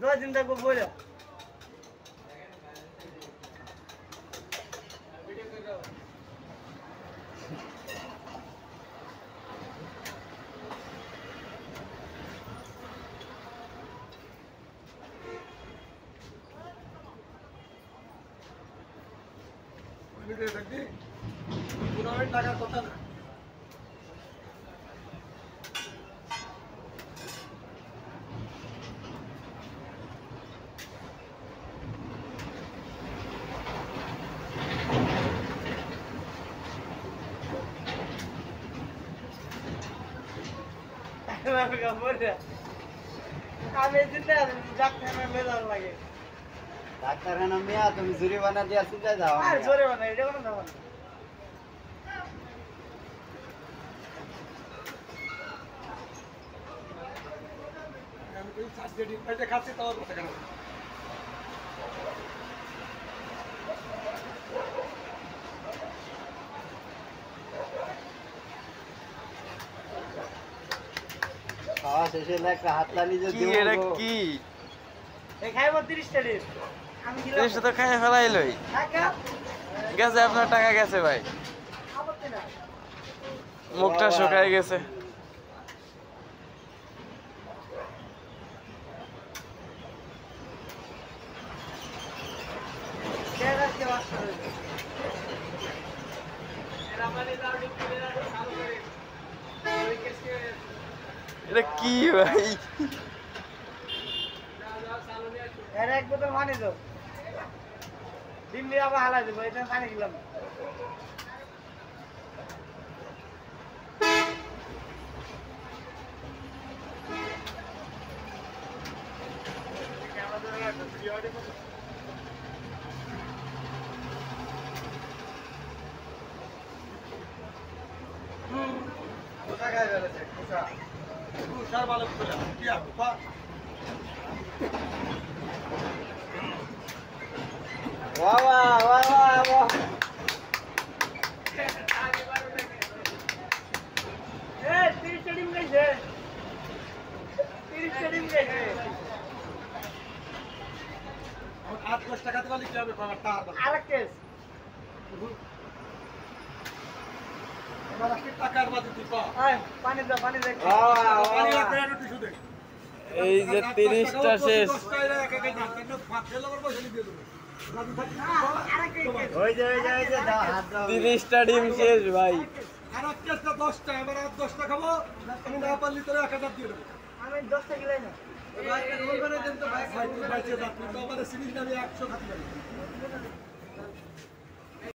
10 দিন থাকবো বইরা টাকার কথা না আমি চিন্তা ডাক্তার মেলার লাগে ডাক্তারখানা মিয়া তুমি জরিমানা দিয়ে চিন্তা যাও আর জোরে বানাই এটা কোনো দাম না আমি কই সার্জারি এটা খাচ্ছি তাও কথা কেন খাওয়া শেষে একটা হাতলা নিজে কি দিব এটা কি এই খাইবো 30 টাকা আমি দিলাম 30 তো খাই ফেলাইলই টাকা গেছে আপনার টাকা গেছে ভাই আপত্তি না মুখটা শুকায় গেছে টাকা কে বাসা হইছে এরা মানে দাও ডিপে চালু করে ওই কেসে এটা কি ভাই এর এক বোতল পানি দাও ডিম দিয়ে আবার হালাই দেবো এটা পানি দিলাম কোথা খাই বেড়েছে কোথা সার ভালো করে কি আপু বাহ বাহ বাহ বাহ বাহ এ 30 টাকা ডিম গেছে 30 টাকা ডিম গেছে 8-10 টাকা দিলে কি হবে ব্যাপারটা আরেক কেস এবার কি টাকার বাজে দিবা আয় পানি দাও পানি দে পানি রাখবে একটু টিস্যু দে এই যে 30টা শেষ 10 টাকা এক এক দাম কেন ফাটে লাগবে পয়সা দিয়ে দেবো আরেক কেস ওই যে দাও হাত দাও 30টা ডিম শেষ ভাই আর কেসটা 10 টাকা এবার 10 টাকা খাবো আমি না পারলি তোরে 1000 দিয়ে দেবো আমি 10 টাকা কিলাই না ভাই রোল করে দেন তো ভাই ভাই তুই বাইচে যা তুই তো আমাদের সিরিজ নামে 100 খাতি